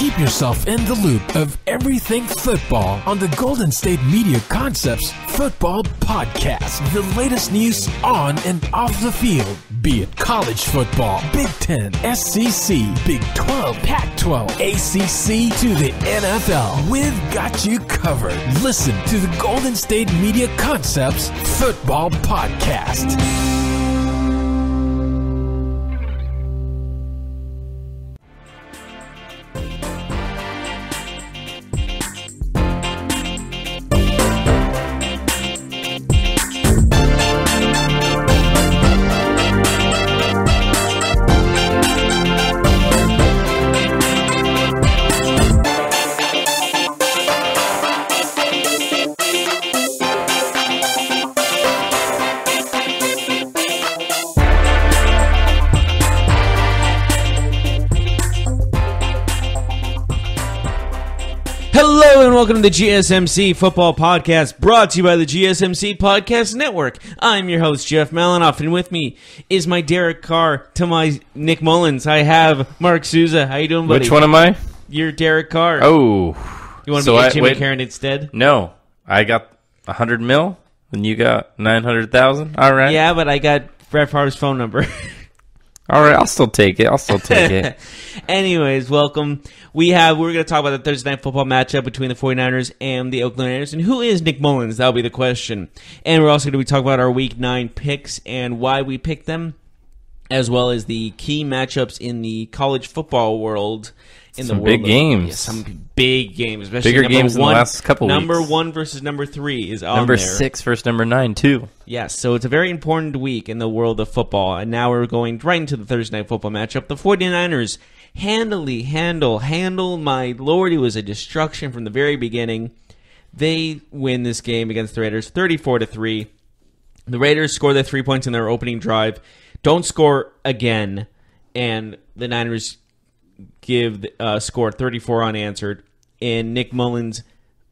Keep yourself in the loop of everything football on the Golden State Media Concepts Football Podcast. The latest news on and off the field, be it college football, Big Ten, SEC, Big 12, Pac-12, ACC to the NFL. We've got you covered. Listen to the Golden State Media Concepts Football Podcast. Welcome to the GSMC Football Podcast, brought to you by the GSMC Podcast Network. I'm your host, Jeff Malinoff, and with me is my Derek Carr to my Nick Mullens. I have Marc Souza. How you doing, buddy? Which one am I? You're Derek Carr. Oh. You want to be Jimmy Karen instead? No. I got 100 mil, and you got 900,000. All right. Yeah, but I got Brett Favre's phone number. All right, I'll still take it. Anyways, welcome. We're going to talk about the Thursday Night Football matchup between the 49ers and the Oakland Raiders. And who is Nick Mullens? That'll be the question. And we're also going to be talking about our Week 9 picks and why we picked them, as well as the key matchups in the college football world. Some big games. Yeah, some big games. Especially bigger games in the last couple weeks. Number 1 versus number 3 is on Number there. 6 versus number 9, too. Yes, so it's a very important week in the world of football. And now we're going right into the Thursday Night Football matchup. The 49ers handle, my Lord, it was a destruction from the very beginning. They win this game against the Raiders 34-3. The Raiders score their 3 points in their opening drive, don't score again, and the Niners score 34 unanswered. In Nick Mullens'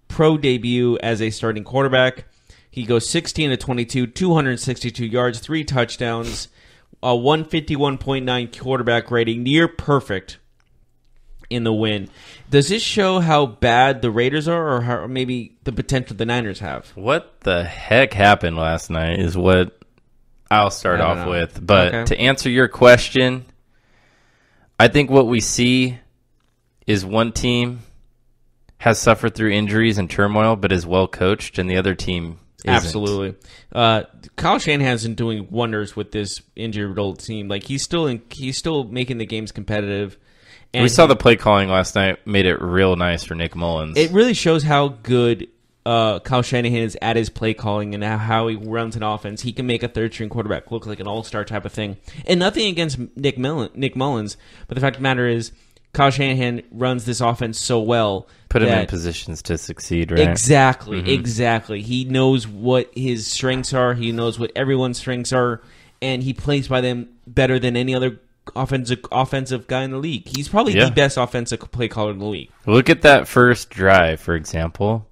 pro debut as a starting quarterback, he goes 16-22, 262 yards, 3 touchdowns, a 151.9 quarterback rating, near perfect in the win. Does this show how bad the Raiders are, or how maybe the potential the Niners have? What the heck happened last night is what I'll start off with. But to answer your question, I think what we see is one team has suffered through injuries and turmoil, but is well coached, and the other team isn't. Absolutely. Kyle Shanahan's been doing wonders with this injured old team. Like he's still making the games competitive. And we saw the play calling last night made it real nice for Nick Mullens. It really shows how good Kyle Shanahan is at his play calling and how he runs an offense. He can make a third-string quarterback look like an all-star type of thing. And nothing against Nick Mullens, but the fact of the matter is Kyle Shanahan runs this offense so well. Put him in positions to succeed, right? Exactly. He knows what his strengths are. He knows what everyone's strengths are, and he plays by them better than any other offensive guy in the league. He's probably the best offensive play caller in the league. Look at that first drive, for example.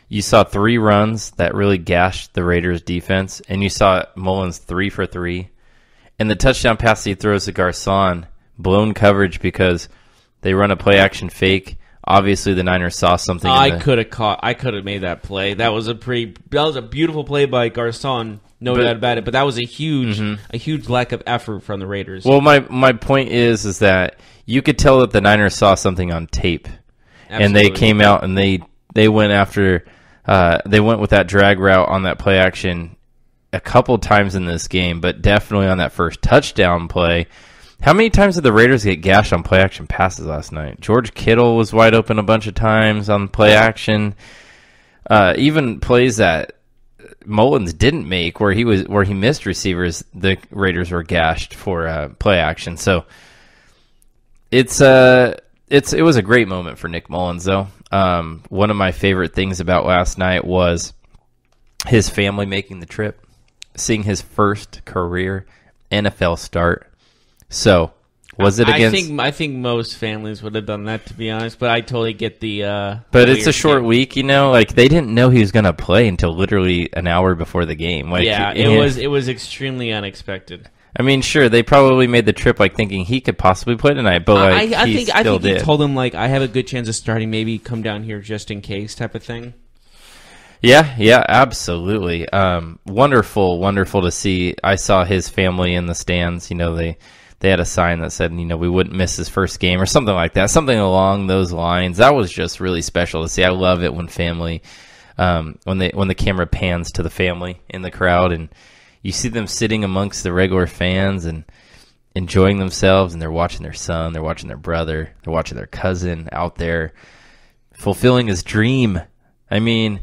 You saw 3 runs that really gashed the Raiders' defense, and you saw Mullens 3 for 3. And the touchdown pass he throws to Garcon, blown coverage because they run a play-action fake. Obviously, the Niners saw something. I could have made that play. That was a beautiful play by Garcon, no doubt about it. But that was a huge lack of effort from the Raiders. Well, my point is that you could tell that the Niners saw something on tape, and they came out and they went after. They went with that drag route on that play action a couple times in this game, but definitely on that first touchdown play. How many times did the Raiders get gashed on play action passes last night? George Kittle was wide open a bunch of times on play action. Even plays that Mullens didn't make, where he missed receivers, the Raiders were gashed for play action. So it was a great moment for Nick Mullens, though. One of my favorite things about last night was his family making the trip, seeing his first career NFL start. So, was it against... I think most families would have done that, to be honest, but I totally get the... But it's a short week, you know? Like, they didn't know he was going to play until literally an hour before the game. Like, yeah, it was extremely unexpected. I mean, sure, they probably made the trip like thinking he could possibly play tonight, but like I think he did. told him like I have a good chance of starting. Maybe come down here just in case, type of thing. Yeah, absolutely. Wonderful to see. I saw his family in the stands. You know, they had a sign that said, you know, we wouldn't miss his first game or something like that, something along those lines. That was just really special to see. I love it when family, when the camera pans to the family in the crowd and you see them sitting amongst the regular fans and enjoying themselves, and they're watching their son, they're watching their brother, they're watching their cousin out there fulfilling his dream. I mean,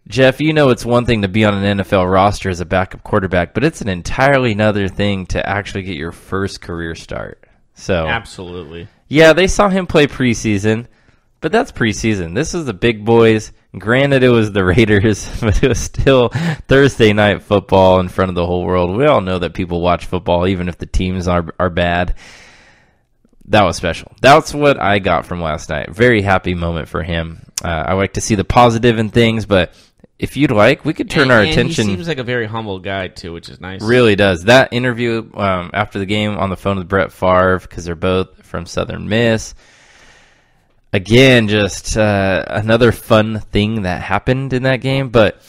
Jeff, you know it's one thing to be on an NFL roster as a backup quarterback, but it's an entirely another thing to actually get your first career start. So absolutely. Yeah, they saw him play preseason, but that's preseason. This is the big boys. Granted, it was the Raiders, but it was still Thursday night football in front of the whole world. We all know that people watch football even if the teams are bad. That was special. That's what I got from last night. Very happy moment for him. I like to see the positive in things, but if you'd like, we could turn our attention. He seems like a very humble guy, too, which is nice. Really does. That interview after the game on the phone with Brett Favre, because they're both from Southern Miss. Again, just another fun thing that happened in that game. But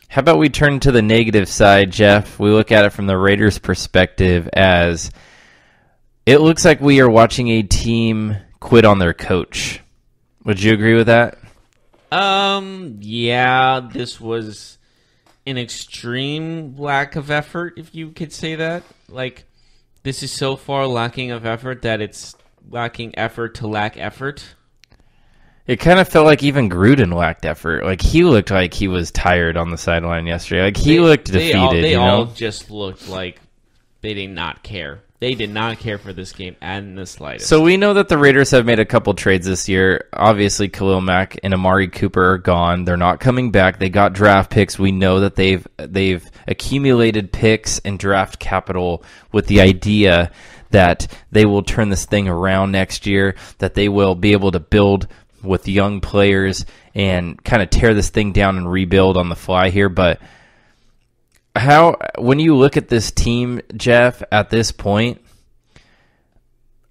how about we turn to the negative side, Jeff? We look at it from the Raiders' perspective as it looks like we are watching a team quit on their coach. Would you agree with that? Yeah, this was an extreme lack of effort, if you could say that. Like, this is so far lacking of effort that it's lacking effort to lack effort. It kind of felt like even Gruden lacked effort. Like, he looked like he was tired on the sideline yesterday. Like, he looked defeated, They you know? all just looked like they did not care. They did not care for this game in the slightest. So we know that the Raiders have made a couple trades this year. Obviously, Khalil Mack and Amari Cooper are gone. They're not coming back. They got draft picks. We know that they've accumulated picks and draft capital with the idea that they will turn this thing around next year, that they will be able to build with young players and kind of tear this thing down and rebuild on the fly here. But when you look at this team, Jeff, at this point,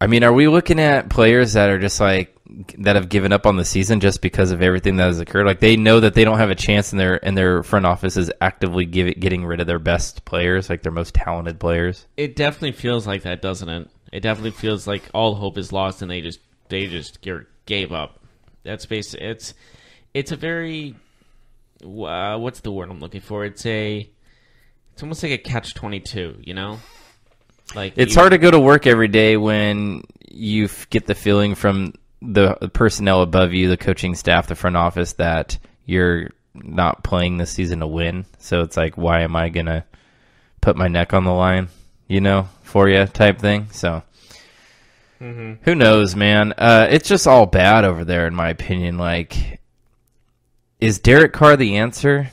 I mean, are we looking at players that are just like that have given up on the season just because of everything that has occurred? Like, they know that they don't have a chance, and their front office is actively getting rid of their best players, like their most talented players. It definitely feels like that, doesn't it? It definitely feels like all hope is lost, and they just gave up. That's basically it's a very what's the word I'm looking for? It's almost like a catch-22, you know? Like, it's hard to go to work every day when you get the feeling from the personnel above you, the coaching staff, the front office, that you're not playing this season to win. So it's like, why am I going to put my neck on the line, you know, for you type thing? So who knows, man? It's just all bad over there, in my opinion. Like, is Derek Carr the answer?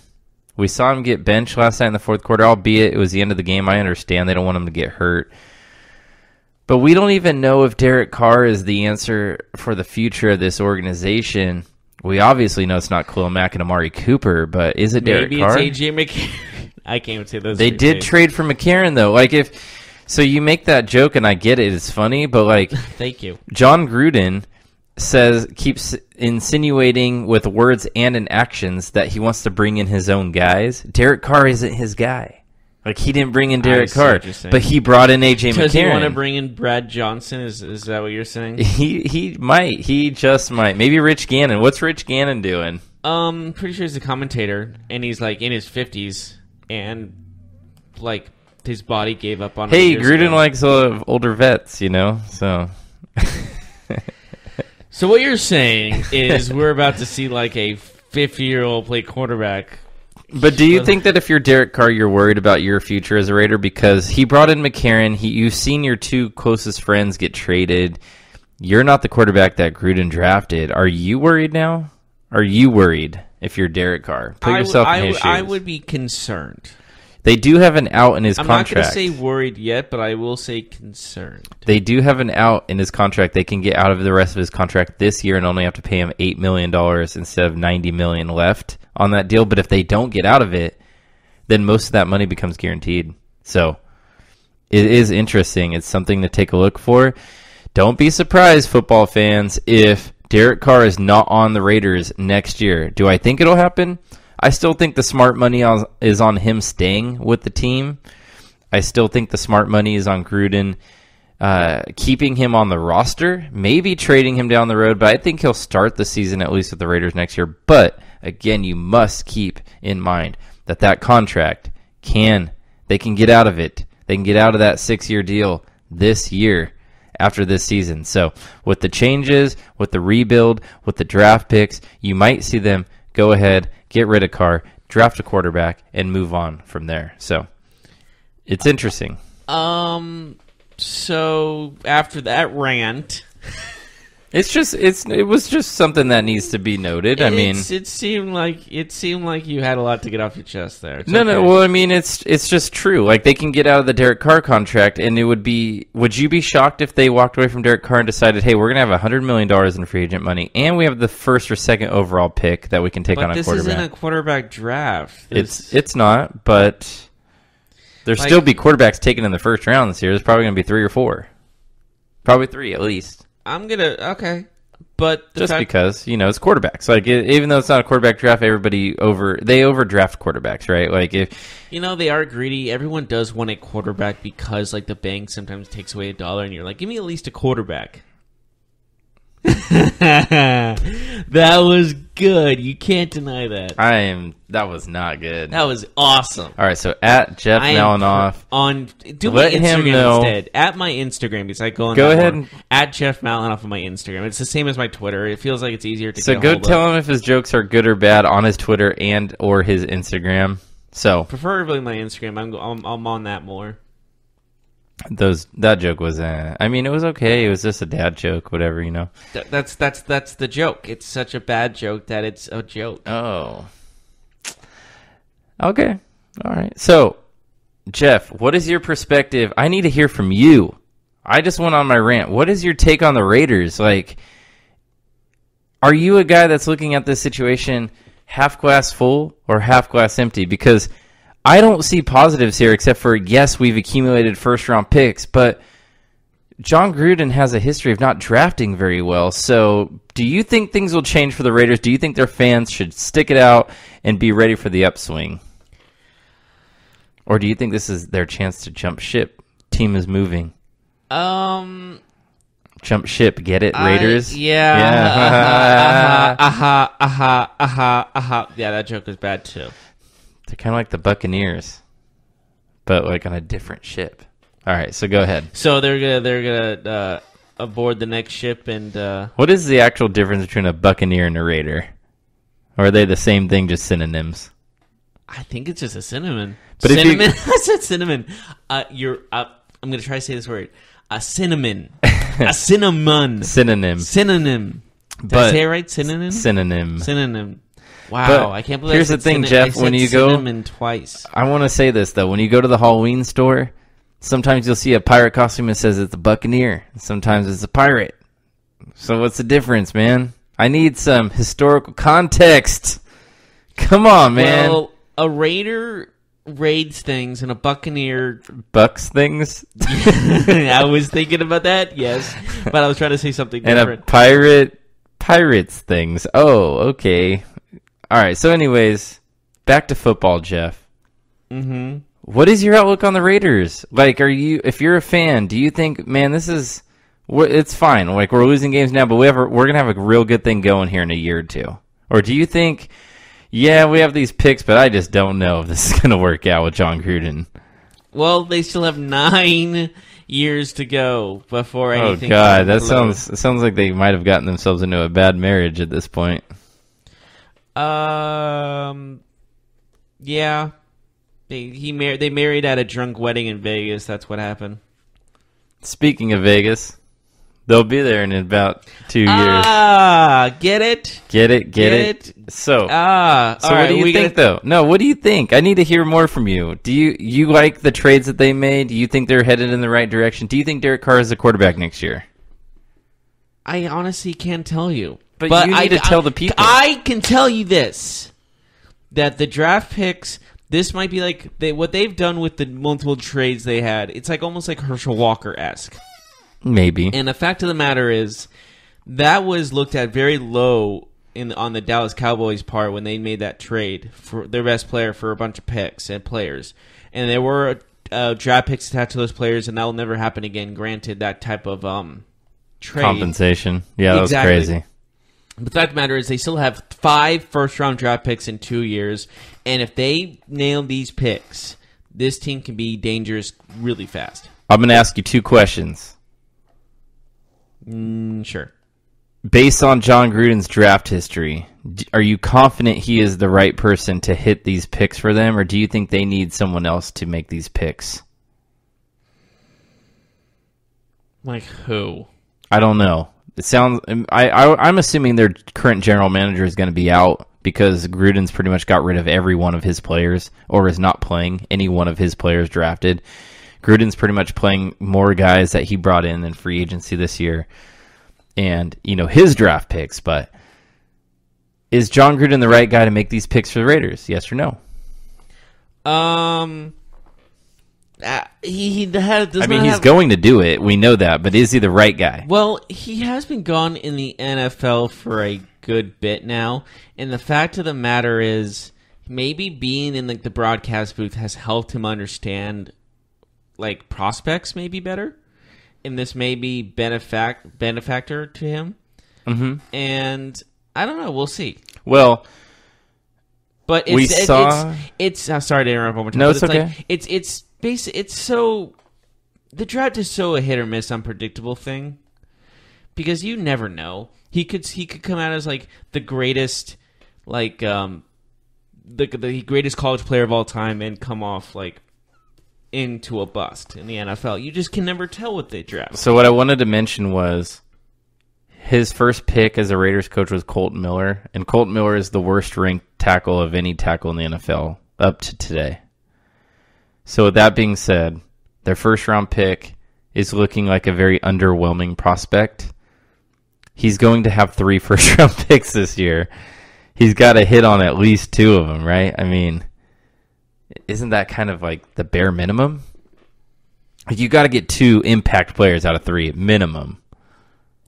We saw him get benched last night in the fourth quarter, albeit it was the end of the game. I understand they don't want him to get hurt. But we don't even know if Derek Carr is the answer for the future of this organization. We obviously know it's not Khalil Mack and Amari Cooper, but is it Derek Carr? Maybe it's A.J. McCarron. I can't even say those. They did trade for McCarron, though. Like, so you make that joke, and I get it. It's funny, but like, thank you. John Gruden keeps insinuating with words and in actions that he wants to bring in his own guys. Derek Carr isn't his guy. Like, he didn't bring in Derek Carr, but he brought in A.J. McCarron. Does he want to bring in Brad Johnson? Is that what you're saying? He might. He just might. Maybe Rich Gannon. What's Rich Gannon doing? Pretty sure he's a commentator, and he's like in his 50s, and like his body gave up on him. Hey, Gruden likes older vets, you know, so... So what you're saying is we're about to see like a 50-year-old play quarterback. But do you think that if you're Derek Carr, you're worried about your future as a Raider? Because he brought in McCarron. You've seen your two closest friends get traded. You're not the quarterback that Gruden drafted. Are you worried now? Are you worried if you're Derek Carr? Put yourself in his shoes. I would be concerned. They do have an out in his contract. I'm not going to say worried yet, but I will say concerned. They do have an out in his contract. They can get out of the rest of his contract this year and only have to pay him $8 million instead of $90 million left on that deal. But if they don't get out of it, then most of that money becomes guaranteed. So it is interesting. It's something to take a look for. Don't be surprised, football fans, if Derek Carr is not on the Raiders next year. Do I think it'll happen? I still think the smart money is on him staying with the team. I still think the smart money is on Gruden keeping him on the roster, maybe trading him down the road, but I think he'll start the season at least with the Raiders next year. But, again, you must keep in mind that contract they can get out of it. They can get out of that 6-year deal this year after this season. So with the changes, with the rebuild, with the draft picks, you might see them go ahead, get rid of Carr, draft a quarterback, and move on from there. So it's interesting. So after that rant, it was just something that needs to be noted. It seemed like you had a lot to get off your chest there. No. Well, it's just true. Like, they can get out of the Derek Carr contract, and would you be shocked if they walked away from Derek Carr and decided, hey, we're gonna have $100 million in free agent money, and we have the first or second overall pick that we can take on a quarterback? This isn't a quarterback draft. It's not, but there'll still be quarterbacks taken in the first round this year. There's probably gonna be 3 or 4, probably 3 at least. Okay, but because it's quarterbacks. Like, even though it's not a quarterback draft, they overdraft quarterbacks, right? Like, if they are greedy. Everyone does want a quarterback because like the bank sometimes takes away $1, and you're like, give me at least a quarterback. That was good. You can't deny that. That was not good. That was awesome. All right, so at Jeff Malinoff do my Instagram instead. At my Instagram, because I go ahead at Jeff Malinoff on my Instagram. It's the same as my Twitter. It feels like it's easier to. So go tell him if his jokes are good or bad on his Twitter and or his Instagram. So preferably my Instagram. I'm on that more. That joke was it was okay. It was just a dad joke, whatever, That's the joke. It's such a bad joke that it's a joke. Oh. Okay. All right. So, Jeff, what is your perspective? I need to hear from you. I just went on my rant. What is your take on the Raiders? Like, are you a guy that's looking at this situation half glass full or half glass empty? Because I don't see positives here except for, yes, we've accumulated first-round picks, but John Gruden has a history of not drafting very well. So do you think things will change for the Raiders? Do you think their fans should stick it out and be ready for the upswing? Or do you think this is their chance to jump ship? Team is moving. Jump ship, get it, Raiders? Yeah. Yeah, that joke was bad too. They're kind of like the Buccaneers, but like on a different ship. All right, so go ahead. So they're gonna aboard the next ship and. What is the actual difference between a Buccaneer and a Raider? Or are they the same thing, just synonyms? I think it's just a cinnamon. But cinnamon. I said cinnamon. I'm gonna try to say this word. A cinnamon. A cinnamon. Synonym. Did I say it right? Synonym. Synonym. Wow, but I can't believe here's the thing, Jeff. When you go, cinnamon twice. I want to say this though. When you go to the Halloween store, sometimes you'll see a pirate costume that says it's a Buccaneer. Sometimes it's a pirate. So what's the difference, man? I need some historical context. Come on, man. Well, a Raider raids things and a Buccaneer bucks things. I was thinking about that, yes, but I was trying to say something different. And a pirate pirates things. Oh, okay. All right. So, anyways, back to football, Jeff. Mm-hmm. What is your outlook on the Raiders? Like, if you're a fan, do you think, man, it's fine. Like, we're losing games now, but we're gonna have a real good thing going here in a year or two? Or do you think, yeah, we have these picks, but I just don't know if this is gonna work out with John Gruden? Well, they still have 9 years to go before anything. Oh God, that sounds like they might have gotten themselves into a bad marriage at this point. Yeah. They married at a drunk wedding in Vegas. That's what happened. Speaking of Vegas, they'll be there in about 2 years. Get it? Get it? So what do you think, though? No, what do you think? I need to hear more from you. Do you like the trades that they made? Do you think they're headed in the right direction? Do you think Derek Carr is the quarterback next year? I honestly can't tell you. But you need to tell the people. I can tell you this, that the draft picks this might be like what they've done with the multiple trades they had. It's like almost like Herschel Walker-esque. Maybe. And the fact of the matter is that was looked at very low on the Dallas Cowboys' part when they made that trade for their best player for a bunch of picks and players. And there were draft picks attached to those players, and that will never happen again, granted that type of trade. Compensation. Yeah, that Exactly. was crazy. But the fact of the matter is they still have 5 first-round draft picks in 2 years, and if they nail these picks, this team can be dangerous really fast. I'm going to ask you 2 questions. Sure. Based on John Gruden's draft history, are you confident he is the right person to hit these picks for them, or do you think they need someone else to make these picks? Like who? I don't know. It sounds. I'm assuming their current general manager is going to be out because Gruden's pretty much got rid of every one of his players, or is not playing any one of his players drafted. Gruden's pretty much playing more guys that he brought in free agency this year, and his draft picks. But is John Gruden the right guy to make these picks for the Raiders? Yes or no? He's going to do it. We know that, but is he the right guy? Well, he has been gone in the NFL for a good bit now, and the fact of the matter is, maybe being in the broadcast booth has helped him understand prospects maybe better, and this may be benefactor to him. Mm-hmm. And I don't know. We'll see. Well, but it's sorry to interrupt one more time. No, it's okay. It's so the draft is so a hit or miss, unpredictable thing because you never know. He could come out as the greatest, the greatest college player of all time, and come off into a bust in the NFL. You just can never tell what they draft. So what I wanted to mention was his first pick as a Raiders coach was Colton Miller, and Colton Miller is the worst ranked tackle of any tackle in the NFL up to today. So with that being said, their first-round pick is looking like a very underwhelming prospect. He's going to have 3 first-round picks this year. He's got to hit on at least 2 of them, right? I mean, isn't that kind of the bare minimum? You got to get 2 impact players out of 3 minimum.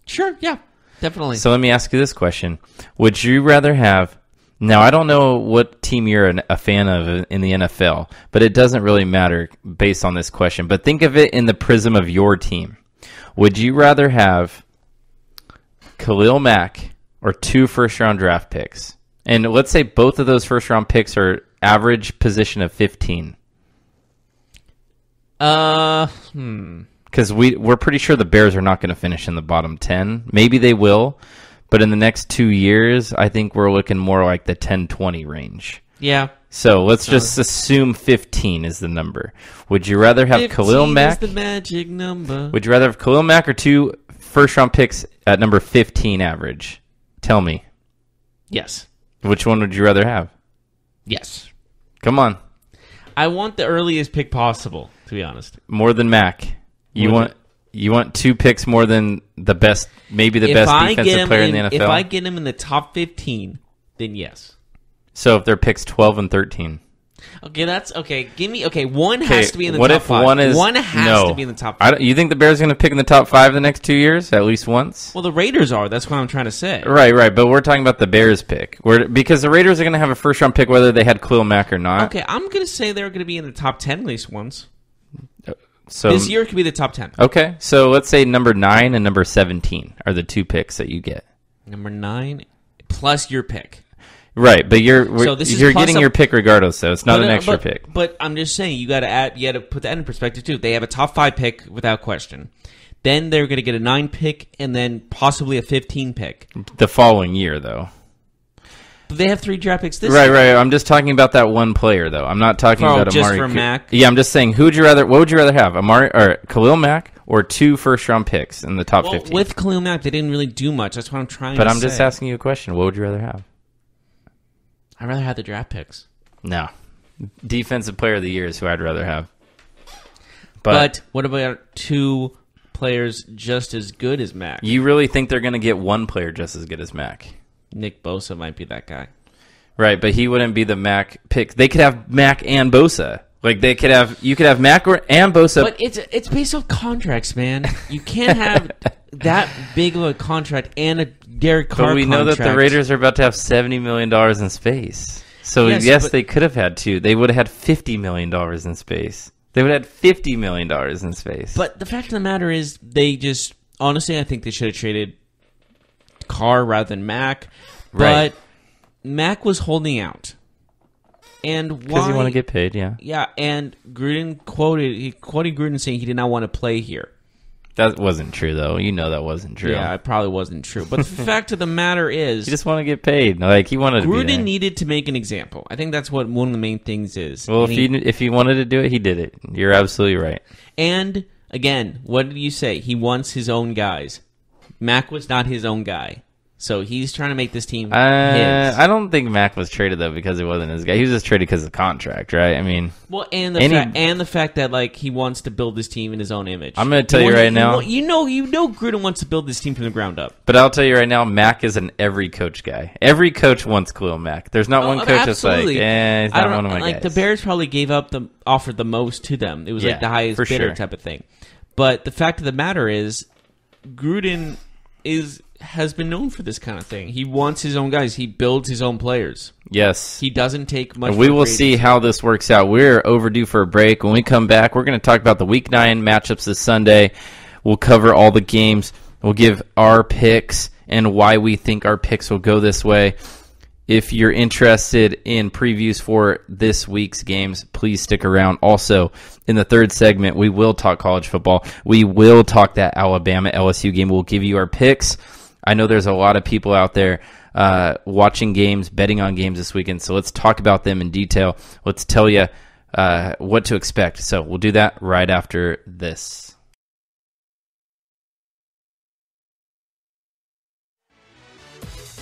Sure, yeah, definitely. So let me ask you this question. Would you rather have... Now, I don't know what team you're a fan of in the NFL, but it doesn't really matter based on this question. But think of it in the prism of your team. Would you rather have Khalil Mack or 2 first-round draft picks? And let's say both of those first-round picks are average position of 15. Because we're pretty sure the Bears are not going to finish in the bottom 10. Maybe they will. But in the next 2 years, I think we're looking more like the 10-20 range. Yeah. So let's just assume 15 is the number. Would you rather have Khalil Mack? 15 is the magic number. Would you rather have Khalil Mack or 2 first-round picks at number 15 average? Tell me. Yes. Which one would you rather have? Yes. Come on. I want the earliest pick possible, to be honest. More than Mack. You want 2 picks more than the best, maybe the best defensive player in the NFL? If I get him in the top 15, then yes. So if they're picks 12 and 13. Okay, that's okay. One has to be in the top 5. What if one has to be in the top 5. You think the Bears are going to pick in the top 5 the next 2 years, at least once? Well, the Raiders are. That's what I'm trying to say. Right. But we're talking about the Bears pick. Because the Raiders are going to have a first-round pick whether they had Khalil Mack or not. Okay, I'm going to say they're going to be in the top 10 at least once. So this year could be the top 10. Okay, so let's say number 9 and number 17 are the 2 picks that you get. Number 9 plus your pick. Right, but you're getting your pick regardless, so it's not an extra pick. But I'm just saying you got to put that in perspective too. They have a top 5 pick without question. Then they're going to get a 9 pick and then possibly a 15 pick the following year, though. But they have 3 draft picks this year. Right. I'm just talking about that one player, though. I'm not talking about Amari. Just for Mack? Yeah, I'm just saying. What would you rather have, Amari or Khalil Mack, or 2 first-round picks in the top 15? With Khalil Mack, they didn't really do much. That's what I'm trying to say. But I'm just asking you a question. What would you rather have? I'd rather have the draft picks. No. Defensive player of the year is who I'd rather have. But what about 2 players just as good as Mack? You really think they're going to get 1 player just as good as Mack? Nick Bosa might be that guy. Right, but he wouldn't be the Mac pick. They could have Mac and Bosa. Like you could have Mac and Bosa. But it's based off contracts, man. You can't have that big of a contract and a Derek Carr But we know contract. that the Raiders are about to have $70 million in space. So yes, they could have had two. They would have had $50 million in space. They would have had $50 million in space. But the fact of the matter is, they just honestly, I think they should have traded Carr rather than Mac. Right. But Mac was holding out. And why? Because you want to get paid, yeah. Yeah, and Gruden quoted Gruden saying he did not want to play here. That wasn't true, though. You know that wasn't true. Yeah, it probably wasn't true. But the fact of the matter is, you just want to get paid. Like, he wanted to be there. Gruden needed to make an example. I think that's what one of the main things is. Well, if he wanted to do it, he did it. You're absolutely right. And, again, what did you say? He wants his own guys. Mac was not his own guy. So he's trying to make this team his. I don't think Mac was traded, though, because it wasn't his guy. He was just traded because of the contract, right? I mean... Well, and the fact that, like, he wants to build this team in his own image. I'm going to tell you right now... You know Gruden wants to build this team from the ground up. But I'll tell you right now, Mac is an every coach guy. Every coach wants Khalil Mack. There's not one coach that's like, he's not one of my guys. The Bears probably offered the most to them. It was like the highest bidder type of thing. But the fact of the matter is, Gruden has been known for this kind of thing. He wants his own guys. He builds his own players. Yes. He doesn't take much. And we will see how this works out. We're overdue for a break. When we come back, we're going to talk about the Week 9 matchups this Sunday. We'll cover all the games. We'll give our picks and why we think our picks will go this way. If you're interested in previews for this week's games, please stick around. Also, in the third segment, we will talk college football. We will talk that Alabama-LSU game. We'll give you our picks. I know there's a lot of people out there watching games, betting on games this weekend, so let's talk about them in detail. Let's tell you what to expect. So we'll do that right after this.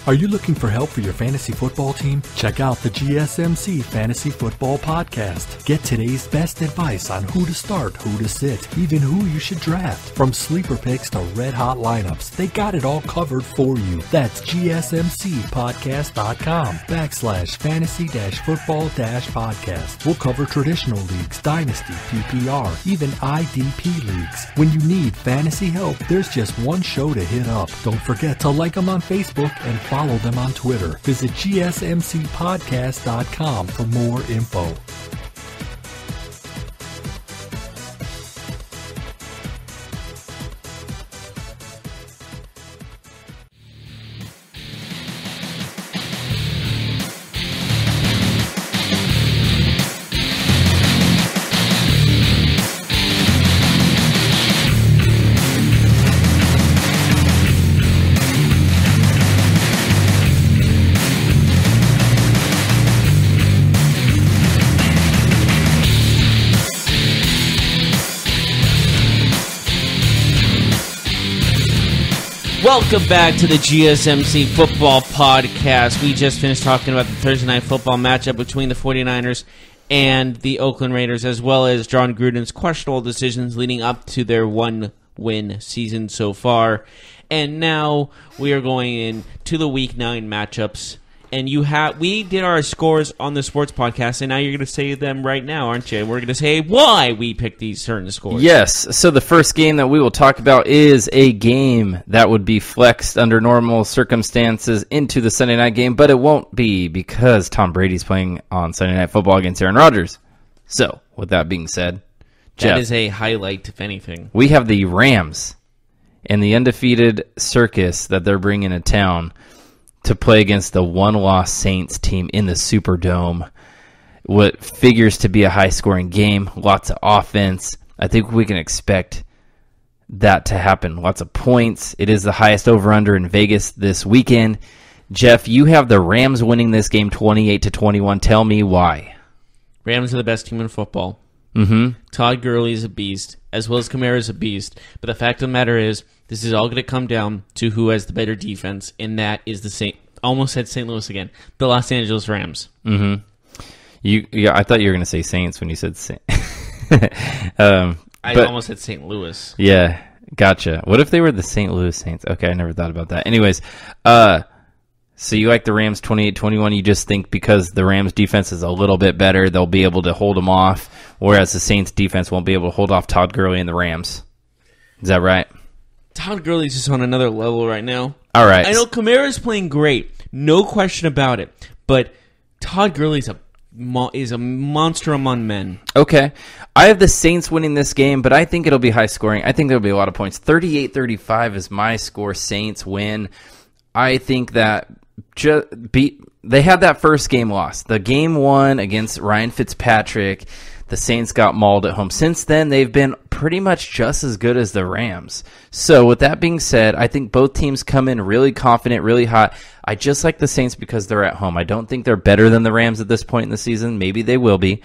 Are you looking for help for your fantasy football team? Check out the GSMC Fantasy Football Podcast. Get today's best advice on who to start, who to sit, even who you should draft. From sleeper picks to red-hot lineups, they got it all covered for you. That's gsmcpodcast.com/fantasy-football-podcast. We'll cover traditional leagues, dynasty, PPR, even IDP leagues. When you need fantasy help, there's just one show to hit up. Don't forget to like them on Facebook and follow them on Twitter. Visit gsmcpodcast.com for more info. Welcome back to the GSMC Football Podcast. We just finished talking about the Thursday Night Football matchup between the 49ers and the Oakland Raiders, as well as John Gruden's questionable decisions leading up to their one-win season so far. And now we are going into the Week 9 matchups. And we did our scores on the sports podcast, and now you're going to say them right now, aren't you? We're going to say why we picked these certain scores. Yes. So the first game that we will talk about is a game that would be flexed under normal circumstances into the Sunday night game, but it won't be because Tom Brady's playing on Sunday Night Football against Aaron Rodgers. So, with that being said, Jeff, that is a highlight, if anything. We have the Rams and the undefeated circus that they're bringing to town to play against the one-loss Saints team in the Superdome. What figures to be a high-scoring game, lots of offense. I think we can expect that to happen. Lots of points. It is the highest over-under in Vegas this weekend. Jeff, you have the Rams winning this game 28-21. Tell me why. Rams are the best team in football. Mm-hmm. Todd Gurley is a beast, as well as Kamara is a beast. But the fact of the matter is, this is all going to come down to who has the better defense, and that is the almost said St. Louis again, the Los Angeles Rams. Mm-hmm. I thought you were going to say Saints when you said Saints. I almost said St. Louis. Yeah, gotcha. What if they were the St. Louis Saints? Okay, I never thought about that. Anyways, So you like the Rams 28-21. You just think because the Rams defense is a little bit better, they'll be able to hold them off, whereas the Saints defense won't be able to hold off Todd Gurley and the Rams. Is that right? Todd Gurley's just on another level right now. All right. I know Kamara's playing great. No question about it. But Todd Gurley's is a monster among men. Okay. I have the Saints winning this game, but I think it'll be high scoring. I think there'll be a lot of points. 38-35 is my score. Saints win. I think that they had that first game lost. The game one against Ryan Fitzpatrick, the Saints got mauled at home. Since then, they've been pretty much just as good as the Rams. So with that being said, I think both teams come in really confident, really hot. I just like the Saints because they're at home. I don't think they're better than the Rams at this point in the season. Maybe they will be.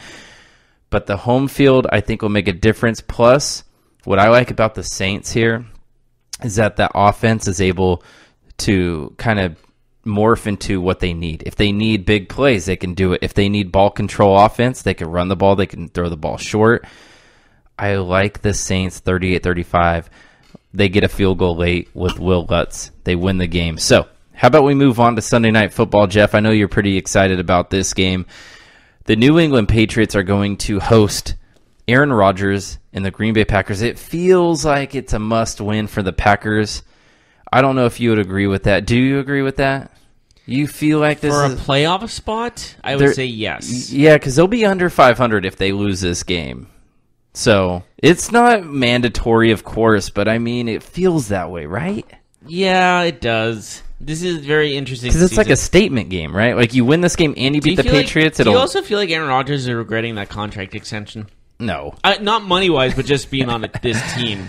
But the home field, I think, will make a difference. Plus, what I like about the Saints here is that the offense is able to kind of morph into what they need. If they need big plays, they can do it. If they need ball control offense, they can run the ball. They can throw the ball short. I like the Saints 38-35. They get a field goal late with Will Lutz. They win the game. So how about we move on to Sunday Night Football, Jeff? I know you're pretty excited about this game. The New England Patriots are going to host Aaron Rodgers and the Green Bay Packers. It feels like it's a must-win for the Packers. I don't know if you would agree with that. Do you agree with that? You feel like this for is a playoff spot? I would say yes. Yeah, because they'll be under 500 if they lose this game. So it's not mandatory, of course, but I mean, it feels that way, right? Yeah, it does. This is very interesting. Because it's like a statement game, right? Like you win this game and you beat the Patriots. Do you also feel like Aaron Rodgers is regretting that contract extension? No. Not money-wise, but just being on this team.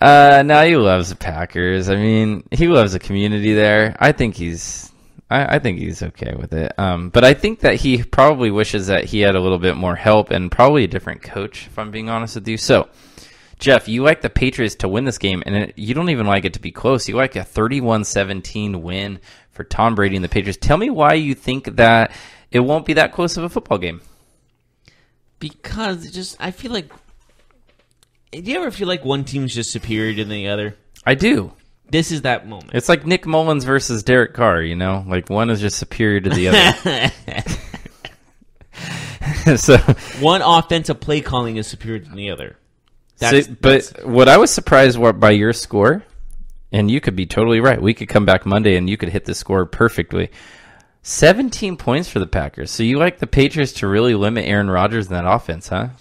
No, he loves the Packers. I mean, he loves the community there. I think he's okay with it. But I think that he probably wishes that he had a little bit more help and probably a different coach, if I'm being honest with you. So, Jeff, you like the Patriots to win this game, and you don't even like it to be close. You like a 31-17 win for Tom Brady and the Patriots. Tell me why you think that it won't be that close of a football game. Because I feel like... Do you ever feel like one team's just superior to the other? I do. This is that moment. It's like Nick Mullens versus Derek Carr, you know? Like one is just superior to the other. So one offensive play calling is superior to the other. But what I was surprised by your score, and you could be totally right. We could come back Monday and you could hit the score perfectly. 17 points for the Packers. So you like the Patriots to really limit Aaron Rodgers in that offense, huh?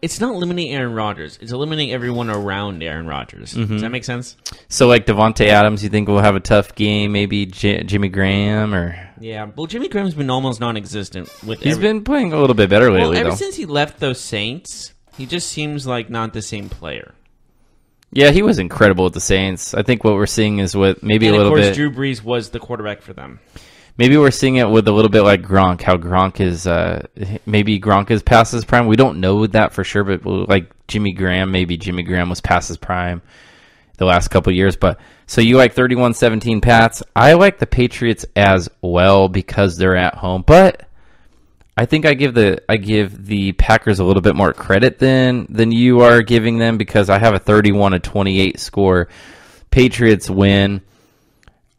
It's not limiting Aaron Rodgers. It's eliminating everyone around Aaron Rodgers. Mm-hmm. Does that make sense? So, like Devontae Adams, you think will have a tough game? Maybe Jimmy Graham or yeah. Well, Jimmy Graham's been almost non-existent. He's been playing a little bit better lately. Ever since he left those Saints, he just seems like not the same player. Yeah, he was incredible with the Saints. I think what we're seeing is what maybe a little bit. And of course, Drew Brees was the quarterback for them. Maybe we're seeing it with a little bit like Gronk, how Gronk is, maybe Gronk is past his prime. We don't know that for sure, but like Jimmy Graham, maybe Jimmy Graham was past his prime the last couple of years. But so you like 31-17 Pats. I like the Patriots as well because they're at home. But I think I give the Packers a little bit more credit than you are giving them because I have a 31-28 score. Patriots win.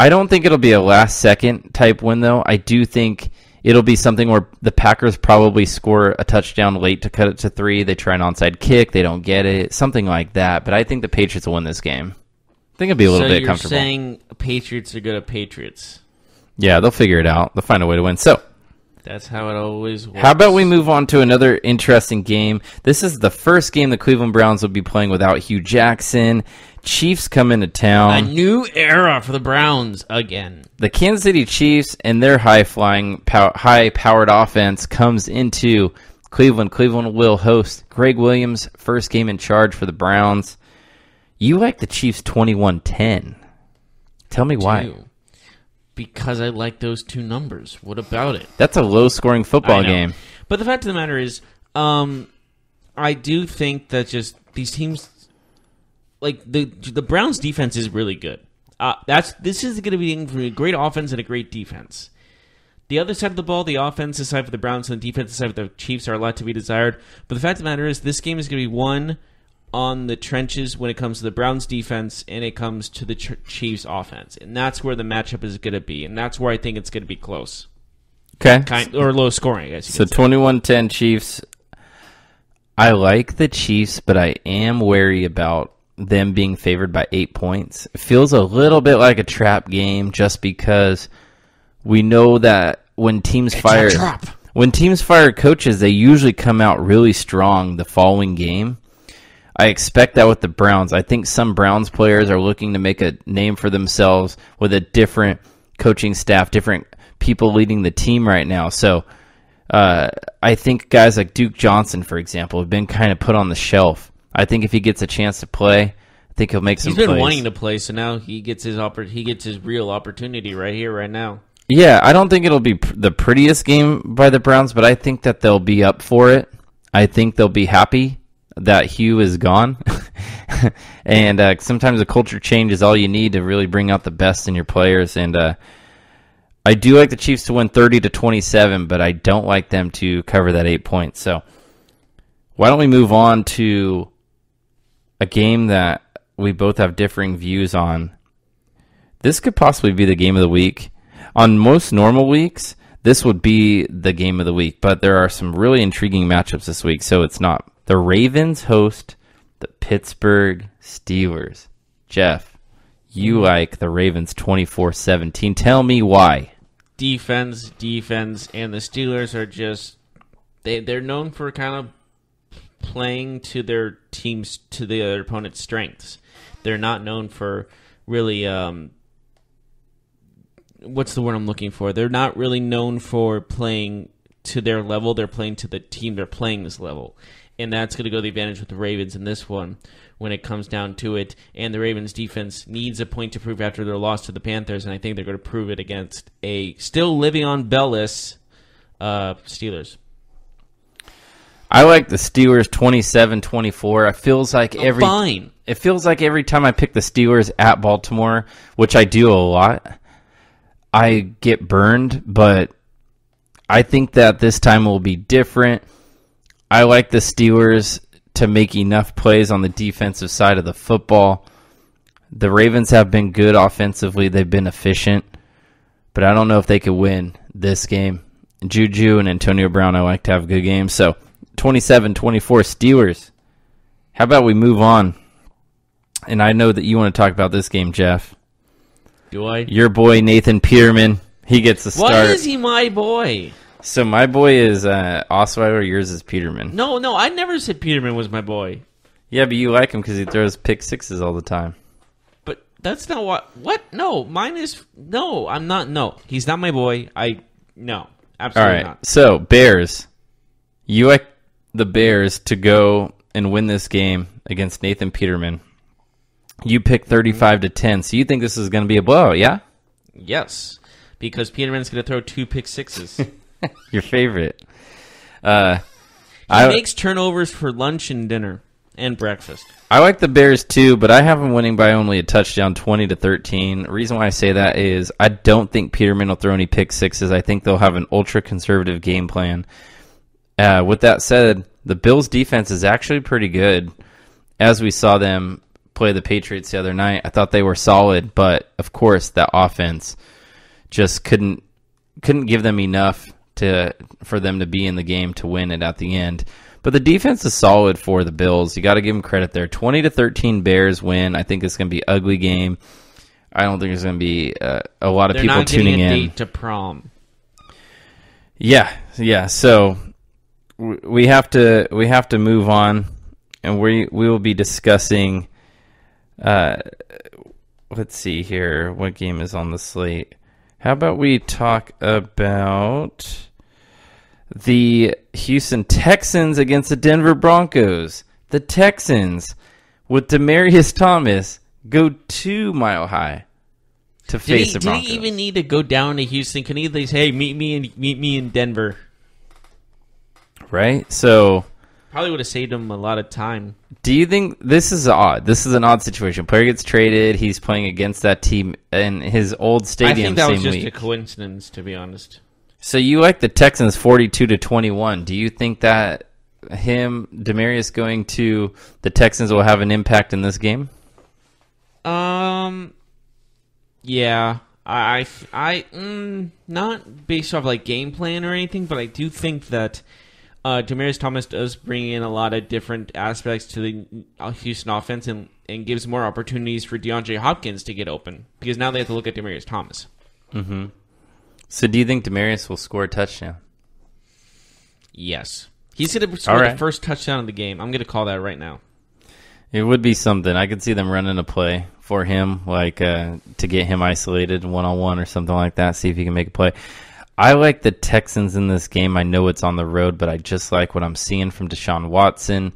I don't think it'll be a last-second type win, though. I do think it'll be something where the Packers probably score a touchdown late to cut it to 3. They try an onside kick. They don't get it. Something like that. But I think the Patriots will win this game. I think it'll be a little bit comfortable. So you're saying Patriots are good at Patriots? Yeah, they'll figure it out. They'll find a way to win. So that's how it always works. How about we move on to another interesting game? This is the first game the Cleveland Browns will be playing without Hugh Jackson. Chiefs come into town. A new era for the Browns again. The Kansas City Chiefs and their high-powered offense comes into Cleveland. Cleveland will host Greg Williams' first game in charge for the Browns. You like the Chiefs 21-10. Tell me why. Because I like those two numbers. What about it? That's a low-scoring football game. But the fact of the matter is, I do think that just these teams... Like the Browns' defense is really good. This is going to be a great offense and a great defense. The other side of the ball, the offensive side for the Browns and the defensive side for the Chiefs are a lot to be desired. But the fact of the matter is, this game is going to be won on the trenches when it comes to the Browns defense and it comes to the Chiefs offense. And that's where the matchup is going to be. And that's where I think it's going to be close. Okay. Or low scoring, I guess. So 21-10 Chiefs. I like the Chiefs, but I am wary about them being favored by 8 points. It feels a little bit like a trap game just because we know that when teams fire coaches, they usually come out really strong the following game. I expect that with the Browns. I think some Browns players are looking to make a name for themselves with a different coaching staff, different people leading the team right now. So I think guys like Duke Johnson, for example, have been kind of put on the shelf. I think if he gets a chance to play, I think he'll make some plays. He's been wanting to play, so now he gets his real opportunity right here, right now. Yeah, I don't think it'll be the prettiest game by the Browns, but I think that they'll be up for it. I think they'll be happy that Hugh is gone. And sometimes a culture change is all you need to really bring out the best in your players. And I do like the Chiefs to win 30-27, but I don't like them to cover that 8 points. So why don't we move on to a game that we both have differing views on? This could possibly be the game of the week. On most normal weeks, this would be the game of the week, but there are some really intriguing matchups this week, so it's not. The Ravens host the Pittsburgh Steelers. Jeff, you like the Ravens 24-17. Tell me why. Defense, and the Steelers are just they're known for kind of playing to their teams, to the other opponent's strengths. They're not known for really what's the word I'm looking for? They're not really known for playing to their level. They're playing to the team they're playing this level. And that's going to go the advantage with the Ravens in this one when it comes down to it. And the Ravens defense needs a point to prove after their loss to the Panthers, and I think they're going to prove it against a still living on Bellis Steelers. I like the Steelers 27-24. It feels like every time I pick the Steelers at Baltimore, which I do a lot, I get burned, but I think that this time will be different. I like the Steelers to make enough plays on the defensive side of the football. The Ravens have been good offensively. They've been efficient, but I don't know if they could win this game. Juju and Antonio Brown, I like to have good games. So 27-24 Steelers. How about we move on? And I know that you want to talk about this game, Jeff. Do I? Your boy, Nathan Peterman, he gets the start. Why is he my boy? So my boy is Osweiler, yours is Peterman. No, I never said Peterman was my boy. Yeah, but you like him because he throws pick sixes all the time. But that's not what? No, mine is... No, I'm not... No, he's not my boy. No, absolutely all right, not. So Bears. You like the Bears to go and win this game against Nathan Peterman. You pick 35-10, so you think this is going to be a blowout, yeah? Yes, because Peterman's going to throw 2 pick sixes. Your favorite. He makes turnovers for lunch and dinner and breakfast. I like the Bears too, but I have them winning by only a touchdown, 20-13. The reason why I say that is I don't think Peterman will throw any pick sixes. I think they'll have an ultra-conservative game plan. With that said, the Bills' defense is actually pretty good. As we saw them play the Patriots the other night, I thought they were solid, but of course that offense just couldn't give them enough for them to be in the game to win it at the end. But the defense is solid for the Bills. You got to give them credit there. 20-13 Bears win. I think it's going to be an ugly game. I don't think there's going to be a lot of people tuning in. They're not getting a date to prom. Yeah. So we have to move on, and we will be discussing. Let's see here. What game is on the slate? How about we talk about the Houston Texans against the Denver Broncos? The Texans, with Demaryius Thomas, go 2 Mile High to face the Broncos. Did he even need to go down to Houston? Can he at least, hey, meet me in Denver? Right? So probably would have saved him a lot of time. Do you think this is odd? This is an odd situation. Player gets traded. He's playing against that team in his old stadium. I think that was just week. a coincidence, to be honest. So you like the Texans 42-21. Do you think that Demarius going to the Texans will have an impact in this game? Yeah. I not based off like game plan or anything, but I do think that Demaryius Thomas does bring in a lot of different aspects to the Houston offense and gives more opportunities for DeAndre Hopkins to get open because now they have to look at Demaryius Thomas. Mm-hmm. So do you think Demaryius will score a touchdown? Yes. He's going to score the first touchdown of the game. I'm going to call that right now. It would be something. I could see them running a play for him, like to get him isolated one-on-one or something like that, see if he can make a play. I like the Texans in this game. I know it's on the road, but I just like what I'm seeing from Deshaun Watson.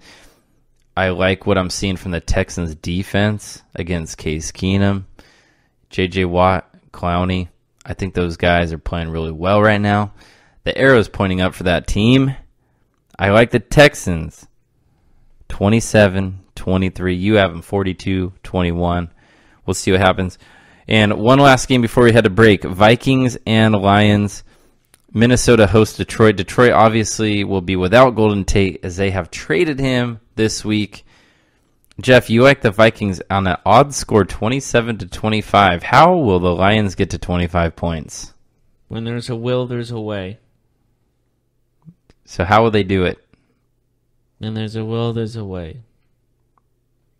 I like what I'm seeing from the Texans' defense against Case Keenum, J.J. Watt, Clowney. I think those guys are playing really well right now. The arrow's pointing up for that team. I like the Texans. 27-23. You have them 42-21. We'll see what happens. And one last game before we head to break. Vikings and Lions. Minnesota hosts Detroit. Detroit obviously will be without Golden Tate as they have traded him this week. Jeff, you like the Vikings on an odd score 27-25. How will the Lions get to 25 points? When there's a will, there's a way. So how will they do it? When there's a will, there's a way.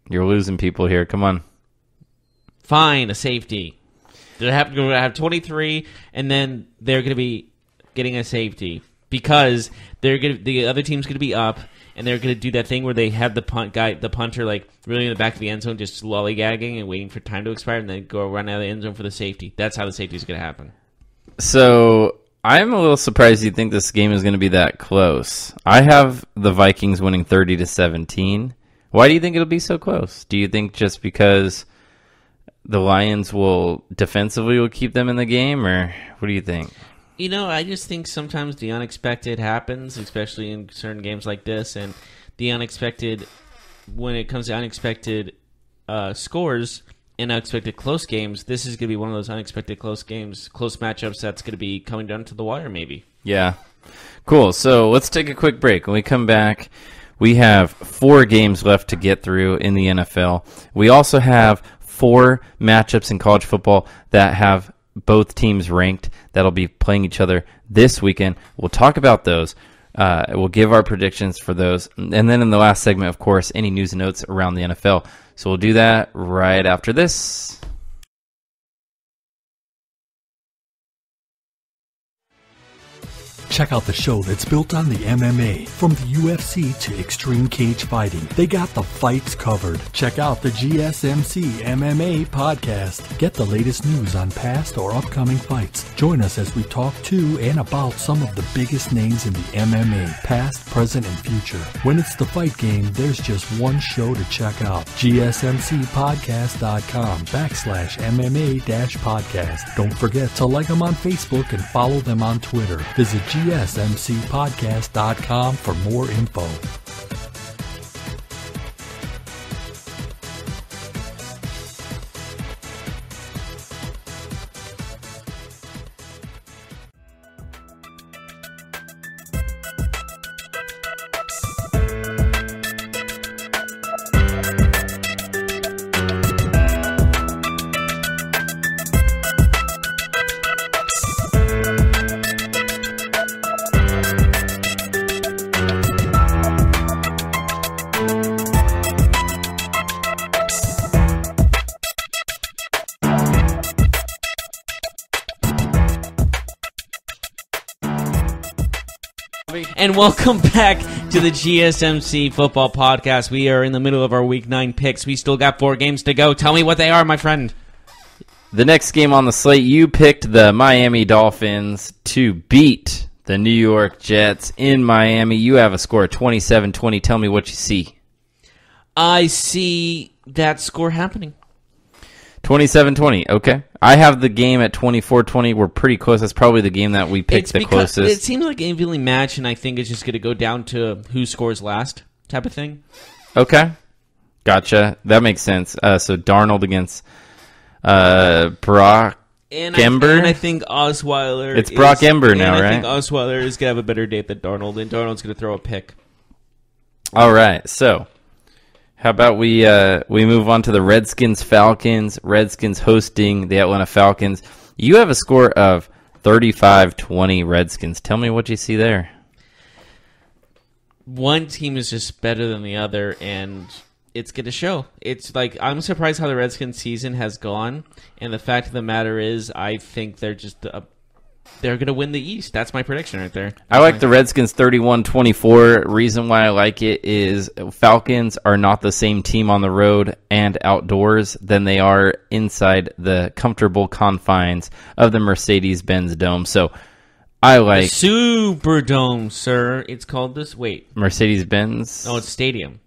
You're losing people here. Come on. Fine, a safety. They're going to have 23, and then they're going to be getting a safety because the other team's going to be up, and they're going to do that thing where they have the punter, like really in the back of the end zone, just lollygagging and waiting for time to expire, and then go run out of the end zone for the safety. That's how the safety is going to happen. So I'm a little surprised you think this game is going to be that close. I have the Vikings winning 30-17. Why do you think it'll be so close? Do you think just because the Lions will keep them in the game, or what do you think? You know, I just think sometimes the unexpected happens, especially in certain games like this, and the unexpected, when it comes to unexpected scores and unexpected close games, this is going to be one of those unexpected close games, close matchups that's going to be coming down to the wire maybe. Yeah. Cool. So let's take a quick break. When we come back, we have 4 games left to get through in the NFL. We also have 4 matchups in college football that have both teams ranked that'll be playing each other this weekend. We'll talk about those. We'll give our predictions for those. And then in the last segment, of course, any news and notes around the NFL. So we'll do that right after this. Check out the show that's built on the MMA. From the UFC to extreme cage fighting, they got the fights covered. Check out the GSMC MMA podcast. Get the latest news on past or upcoming fights. Join us as we talk to and about some of the biggest names in the MMA, past, present, and future. When it's the fight game, there's just one show to check out. GSMCpodcast.com/MMA-podcast. Don't forget to like them on Facebook and follow them on Twitter. Visit GSMCpodcast.com for more info. And welcome back to the GSMC Football Podcast. We are in the middle of our Week 9 picks. We still got 4 games to go. Tell me what they are, my friend. The next game on the slate, you picked the Miami Dolphins to beat the New York Jets in Miami. You have a score of 27-20. Tell me what you see. I see that score happening. 27-20, okay. I have the game at 24-20. We're pretty close. That's probably the game that we picked the closest. It seems like an evenly match, and I think it's just going to go down to who scores last type of thing. Okay. Gotcha. That makes sense. So Darnold against Brock Ember? And I think Osweiler... It's Brock Ember now, right? I think Osweiler is going to have a better day than Darnold, and Darnold's going to throw a pick. All right, so how about we move on to the Redskins-Falcons. Redskins hosting the Atlanta Falcons. You have a score of 35-20 Redskins. Tell me what you see there. One team is just better than the other, and it's going to show. It's like, I'm surprised how the Redskins season has gone, and the fact of the matter is, I think they're just they're going to win the East. That's my prediction right there. I like the Redskins 31-24. Reason why I like it is Falcons are not the same team on the road and outdoors than they are inside the comfortable confines of the Mercedes-Benz Dome. So I like the Superdome, sir. It's called this. Wait, Mercedes-Benz. No, it's Stadium.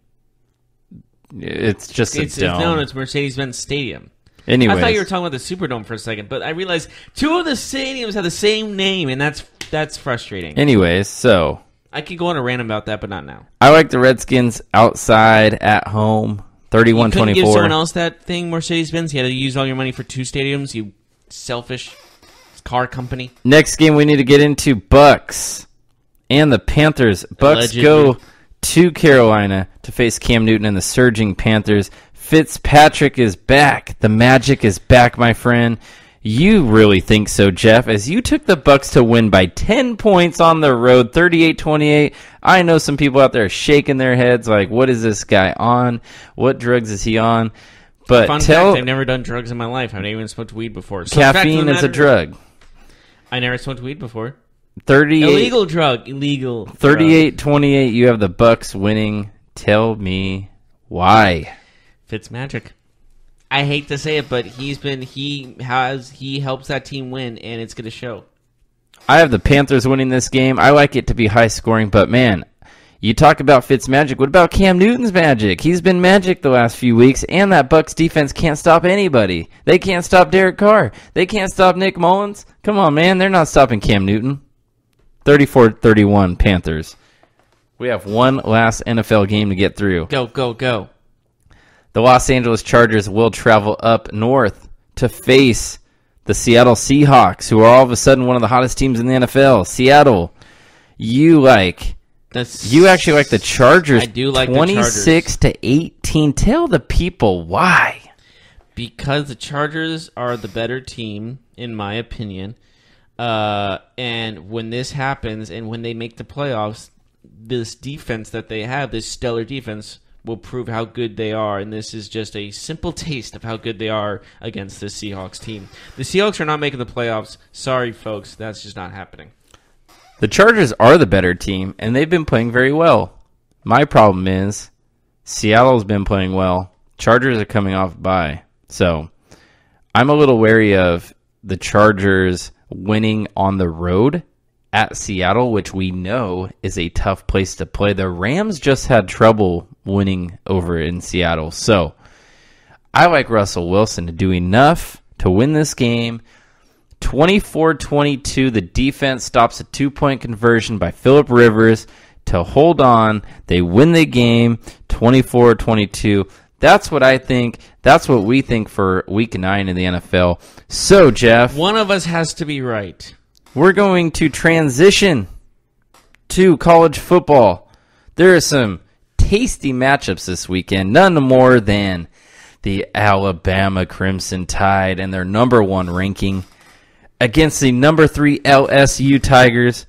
It's just a dome. No, it's Mercedes-Benz Stadium. Anyways. I thought you were talking about the Superdome for a second, but I realized two of the stadiums have the same name, and that's frustrating. Anyways, so I could go on a rant about that, but not now. I like the Redskins outside at home, 31-24. You couldn't give someone else that thing, Mercedes-Benz? You had to use all your money for two stadiums, you selfish car company. Next game we need to get into, Bucks and the Panthers. Bucks Allegedly. go to Carolina to face Cam Newton and the surging Panthers. Fitzpatrick is back. The magic is back, my friend. You really think so, Jeff, as you took the Bucks to win by 10 points on the road, 38-28. I know some people out there shaking their heads like, what is this guy on? What drugs is he on? But Fun fact, I've never done drugs in my life. I've never even smoked weed before. So caffeine is a drug. I never smoked weed before. 38 Illegal drug. Illegal. 38-28, you have the Bucks winning. Tell me why. Fitzmagic. I hate to say it, but he helps that team win, and it's going to show. I have the Panthers winning this game. I like it to be high scoring, but man, you talk about Fitzmagic. What about Cam Newton's magic? He's been magic the last few weeks, and that Bucks defense can't stop anybody. They can't stop Derek Carr. They can't stop Nick Mullens. Come on, man. They're not stopping Cam Newton. 34-31 Panthers. We have one last NFL game to get through. Go, go, go. The Los Angeles Chargers will travel up north to face the Seattle Seahawks, who are all of a sudden one of the hottest teams in the NFL. Seattle, you actually like the Chargers. I do like 26-18. Tell the people why. Because the Chargers are the better team, in my opinion. And when this happens and when they make the playoffs, this defense that they have, this stellar defense, will prove how good they are, and this is just a simple taste of how good they are against the Seahawks team. The Seahawks are not making the playoffs. Sorry, folks. That's just not happening. The Chargers are the better team, and they've been playing very well. My problem is Seattle's been playing well. Chargers are coming off a bye. So I'm a little wary of the Chargers winning on the road at Seattle, which we know is a tough place to play. The Rams just had trouble winning over in Seattle. So I like Russell Wilson to do enough to win this game. 24-22, the defense stops a 2-point conversion by Phillip Rivers to hold on. They win the game 24-22. That's what I think. That's what we think for Week 9 in the NFL. So, Jeff, one of us has to be right. We're going to transition to college football. There are some tasty matchups this weekend, none more than the Alabama Crimson Tide and their number 1 ranking against the number 3 LSU Tigers.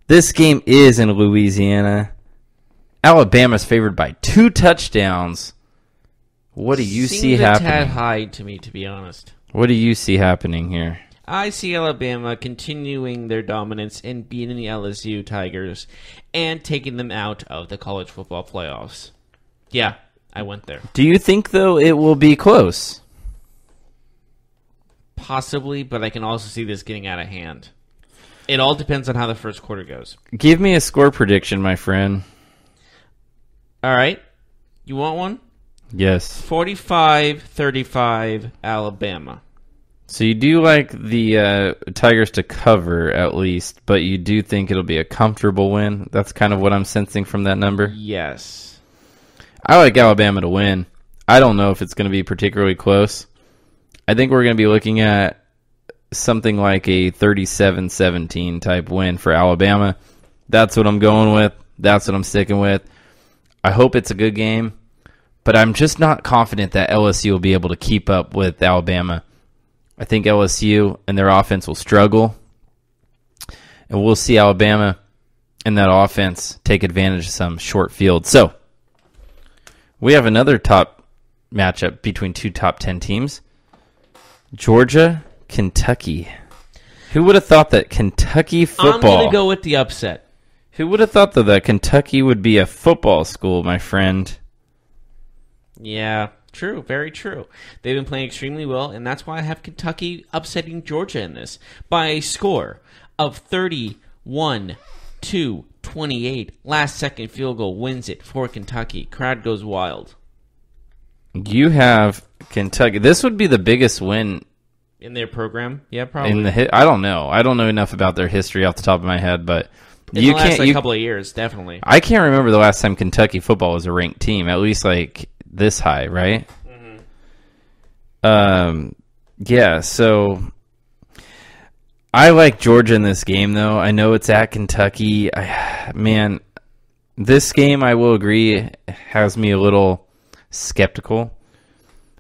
This game is in Louisiana. Alabama's favored by 2 touchdowns. What do you see happening? Seems a tad high to me, to be honest. What do you see happening here? I see Alabama continuing their dominance and beating the LSU Tigers and taking them out of the college football playoffs. Yeah, I went there. Do you think, though, it will be close? Possibly, but I can also see this getting out of hand. It all depends on how the first quarter goes. Give me a score prediction, my friend. All right. You want one? Yes. 45-35 Alabama. So you do like the Tigers to cover, at least, but you do think it'll be a comfortable win? That's kind of what I'm sensing from that number? Yes. I like Alabama to win. I don't know if it's going to be particularly close. I think we're going to be looking at something like a 37-17 type win for Alabama. That's what I'm going with. That's what I'm sticking with. I hope it's a good game, but I'm just not confident that LSU will be able to keep up with Alabama. I think LSU and their offense will struggle, and we'll see Alabama and that offense take advantage of some short field. So, we have another top matchup between two top 10 teams. Georgia, Kentucky. Who would have thought that Kentucky football... I'm going to go with the upset. Who would have thought, though, that Kentucky would be a football school, my friend? Yeah, true. Very true. They've been playing extremely well, and that's why I have Kentucky upsetting Georgia in this by a score of 31-28. Last-second field goal wins it for Kentucky. Crowd goes wild. You have Kentucky. This would be the biggest win in their program. Yeah, probably. I don't know. I don't know enough about their history off the top of my head, but in the last couple of years, definitely. I can't remember the last time Kentucky football was a ranked team, at least like this high, right? Mm-hmm. Yeah. So I like Georgia in this game, though. I know it's at Kentucky. Man, this game, I will agree, has me a little skeptical,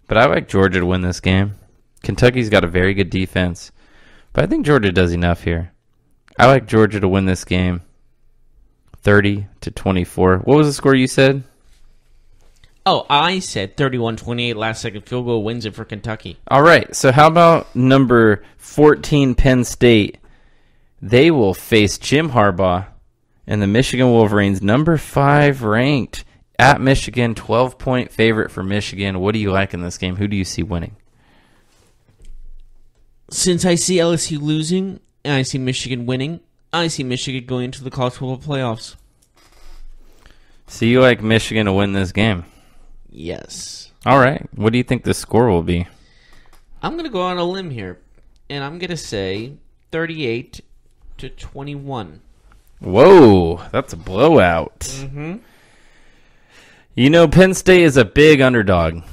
but I like Georgia to win this game. Kentucky's got a very good defense, but I think Georgia does enough here. I like Georgia to win this game 30-24. What was the score you said? Oh, I said 31-28. Last-second field goal wins it for Kentucky. All right, so how about number 14 Penn State? They will face Jim Harbaugh and the Michigan Wolverines, number 5 ranked at Michigan, 12-point favorite for Michigan. What do you like in this game? Who do you see winning? Since I see LSU losing and I see Michigan winning, I see Michigan going into the college football playoffs. So you like Michigan to win this game? Yes. All right. What do you think the score will be? I'm going to go on a limb here, and I'm going to say 38-21. Whoa, that's a blowout. Mm-hmm. You know, Penn State is a big underdog,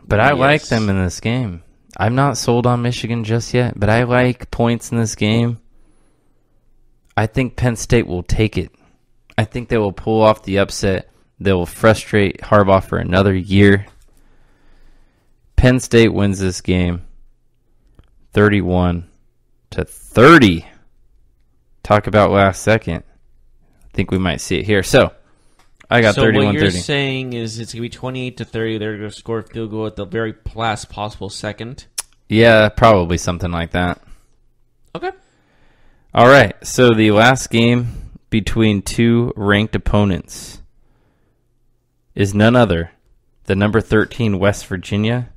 but I like them in this game. I'm not sold on Michigan just yet, but I like points in this game. I think Penn State will take it. I think they will pull off the upset. They will frustrate Harbaugh for another year. Penn State wins this game 31-30. Talk about last second. I think we might see it here. So, I got 31-30. So what you're saying is it's going to be 28-30. They're going to score a field goal at the very last possible second? Yeah, probably something like that. Okay. All right, so the last game between two ranked opponents is none other than number 13 West Virginia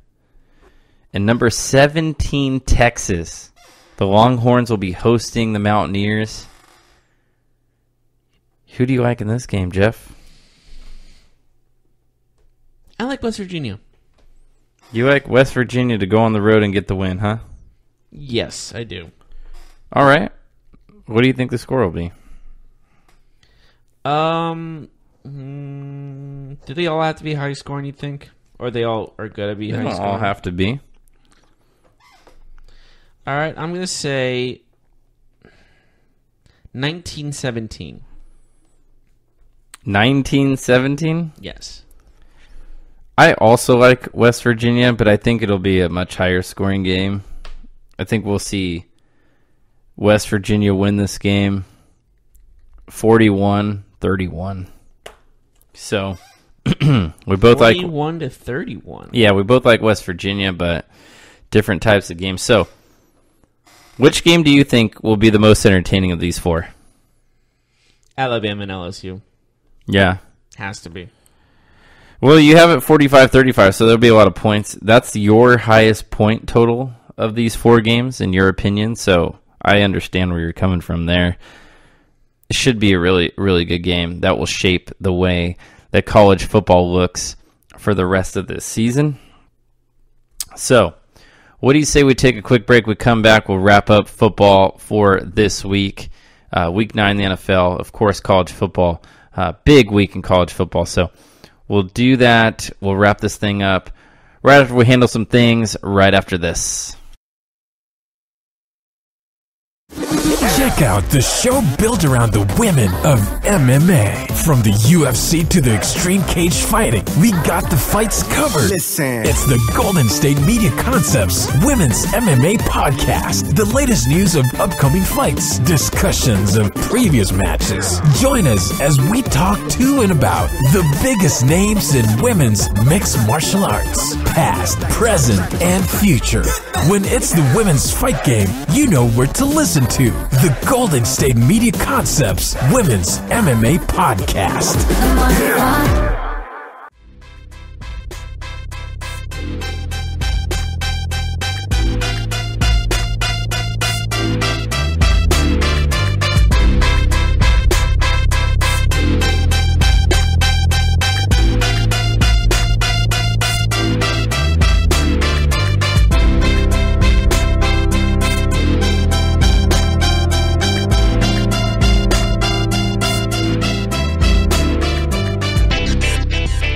and number 17 Texas. The Longhorns will be hosting the Mountaineers. Who do you like in this game, Jeff? I like West Virginia. You like West Virginia to go on the road and get the win, huh? Yes, I do. All right. What do you think the score will be? Do they all have to be high scoring, you think? Or they all are going to be high They scoring? don't all have to be. All right, I'm going to say 19-17. 19-17? Yes. I also like West Virginia, but I think it'll be a much higher scoring game. I think we'll see West Virginia win this game 41-31. So, we both like 41-31. Yeah, we both like West Virginia, but different types of games. So, which game do you think will be the most entertaining of these four? Alabama and LSU. Yeah. Has to be. Well, you have it 45-35, so there'll be a lot of points. That's your highest point total of these four games, in your opinion, so I understand where you're coming from there. It should be a really, really good game that will shape the way that college football looks for the rest of this season. So, what do you say we take a quick break? We come back, we'll wrap up football for this week. Week 9 in the NFL, of course, college football. Big week in college football, so we'll do that. We'll wrap this thing up right after we handle some things right after this. Check out the show built around the women of MMA. From the UFC to the extreme cage fighting, we got the fights covered. Listen. It's the Golden State Media Concepts Women's MMA Podcast. The latest news of upcoming fights, discussions of previous matches. Join us as we talk to and about the biggest names in women's mixed martial arts, past, present, and future. When it's the women's fight game, you know where to listen to. The Golden State Media Concepts Women's MMA Podcast.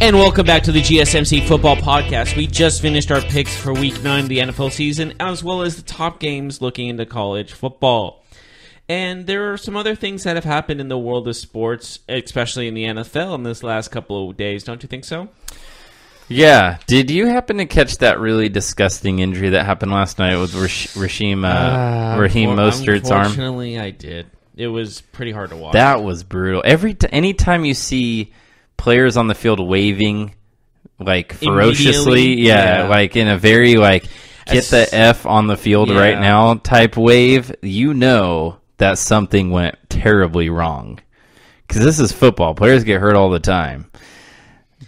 And welcome back to the GSMC Football Podcast. We just finished our picks for Week 9 of the NFL season, as well as the top games looking into college football. And there are some other things that have happened in the world of sports, especially in the NFL in this last couple of days. Don't you think so? Yeah. Did you happen to catch that really disgusting injury that happened last night with Raheem Mostert's arm? Unfortunately, I did. It was pretty hard to watch. That was brutal. Anytime you see players on the field waving like ferociously, like in a very like get the F on the field right now type wave, you know that something went terribly wrong. Because this is football. Players get hurt all the time.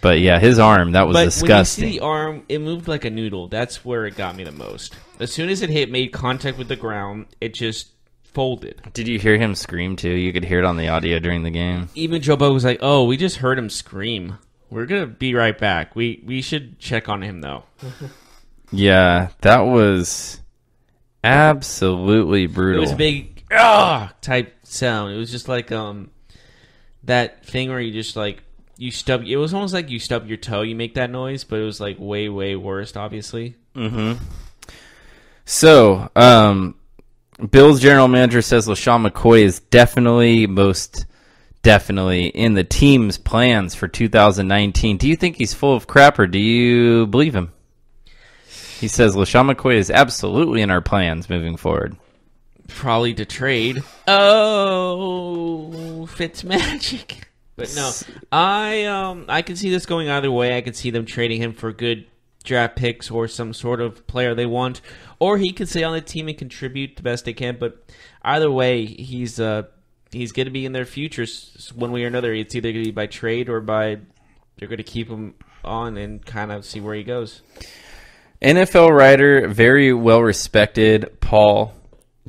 But yeah, his arm, that was disgusting. When you see the arm, it moved like a noodle. That's where it got me the most. As soon as it made contact with the ground, it just folded. Did you hear him scream too? You could hear it on the audio during the game. Even Joe Burrow was like, "Oh, we just heard him scream. We're gonna be right back. We should check on him though." Yeah, that was absolutely brutal. It was a big type sound. It was just like that thing where you just like you stub. It was almost like you stub your toe. You make that noise, but it was like way worse, obviously. Mm-hmm. So, Bills general manager says LaShawn McCoy is most definitely in the team's plans for 2019. Do you think he's full of crap, or do you believe him? He says LaShawn McCoy is absolutely in our plans moving forward. Probably to trade. Oh, Fitzmagic. But no, I can see this going either way. I could see them trading him for good draft picks or some sort of player they want, or he could stay on the team and contribute the best they can. But either way, he's going to be in their futures one way or another. It's either going to be by trade or by they're going to keep him on and kind of see where he goes. NFL writer, very well respected, Paul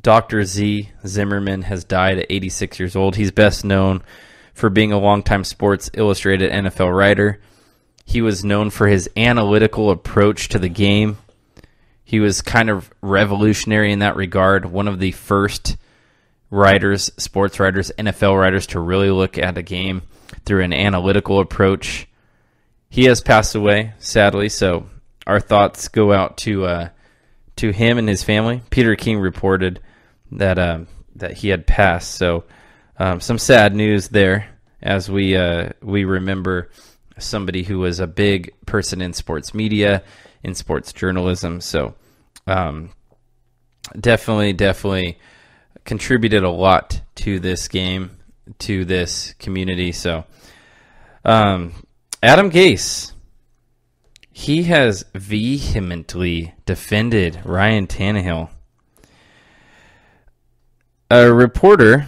Dr. Z Zimmerman has died at 86 years old. He's best known for being a longtime Sports Illustrated NFL writer. He was known for his analytical approach to the game. He was kind of revolutionary in that regard. One of the first writers, sports writers, NFL writers to really look at a game through an analytical approach. He has passed away, sadly, so our thoughts go out to him and his family. Peter King reported that he had passed, so some sad news there as we remember somebody who was a big person in sports media, in sports journalism. So definitely contributed a lot to this game, to this community. So Adam Gase, he has vehemently defended Ryan Tannehill. A reporter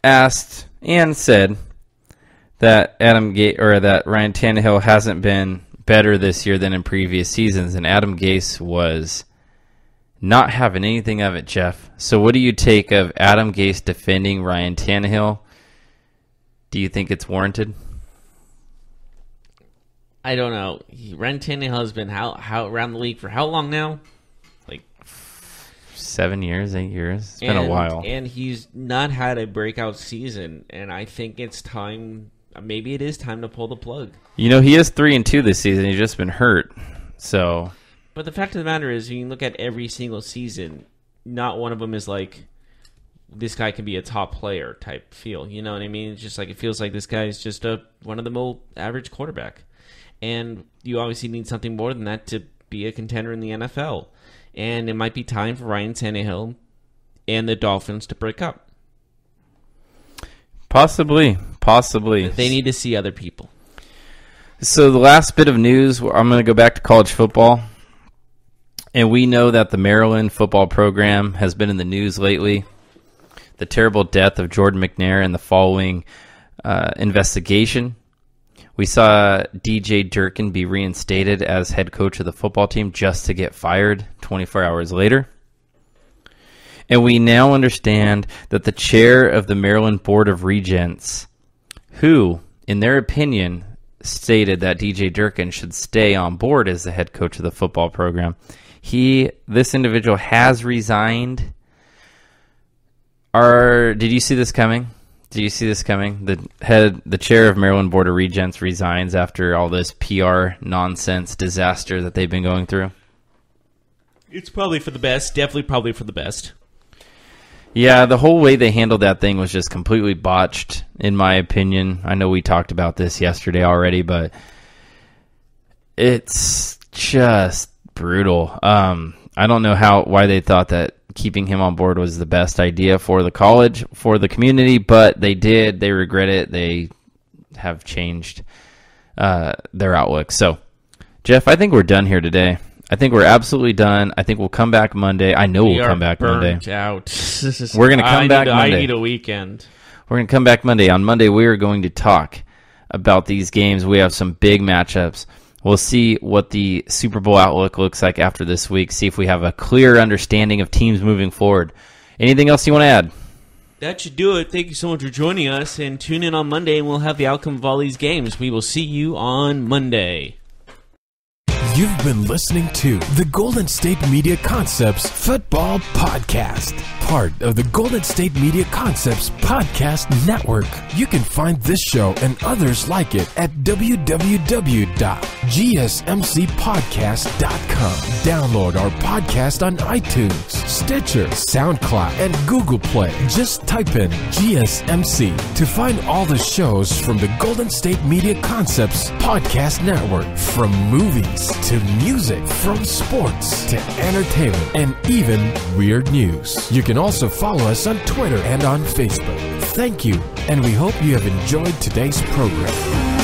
asked and said that that Ryan Tannehill hasn't been better this year than in previous seasons, and Adam Gase was not having anything of it, Jeff. So what do you take of Adam Gase defending Ryan Tannehill? Do you think it's warranted? I don't know. Ryan Tannehill has been how around the league for how long now? Like 7 years, 8 years. It's been a while. And he's not had a breakout season, and I think it's time. Maybe it is time to pull the plug. You know, he is 3-2 this season. He's just been hurt. So, but the fact of the matter is, you can look at every single season. Not one of them is like this guy can be a top player type feel. You know what I mean? It's just like it feels like this guy is just one of the more average quarterback. And you obviously need something more than that to be a contender in the NFL. And it might be time for Ryan Tannehill and the Dolphins to break up. Possibly. They need to see other people. So the last bit of news, I'm going to go back to college football. And we know that the Maryland football program has been in the news lately. The terrible death of Jordan McNair and the following investigation. We saw DJ Durkin be reinstated as head coach of the football team just to get fired 24 hours later. And we now understand that the chair of the Maryland Board of Regents, who, in their opinion, stated that DJ Durkin should stay on board as the head coach of the football program, this individual has resigned. Did you see this coming? The chair of Maryland Board of Regents resigns after all this PR nonsense disaster that they've been going through. It's probably for the best. Definitely probably for the best. Yeah, the whole way they handled that thing was just completely botched, in my opinion. I know we talked about this yesterday already, but it's just brutal. I don't know why they thought that keeping him on board was the best idea for the college, for the community, but they did. They regret it. They have changed their outlook. So, Jeff, I think we're done here today. I think we're absolutely done. I think we'll come back Monday. I know we'll come back Monday. Out. We're going to come back Monday. I need a weekend. We're going to come back Monday. On Monday, we are going to talk about these games. We have some big matchups. We'll see what the Super Bowl outlook looks like after this week, see if we have a clear understanding of teams moving forward. Anything else you want to add? That should do it. Thank you so much for joining us, and tune in on Monday, and we'll have the outcome of all these games. We will see you on Monday. You've been listening to the Golden State Media Concepts Football Podcast, part of the Golden State Media Concepts Podcast Network. You can find this show and others like it at www.gsmcpodcast.com. Download our podcast on iTunes, Stitcher, SoundCloud, and Google Play. Just type in GSMC to find all the shows from the Golden State Media Concepts Podcast Network, from movies to music, from sports to entertainment, and even weird news. You can also follow us on Twitter and on Facebook. Thank you, and we hope you have enjoyed today's program.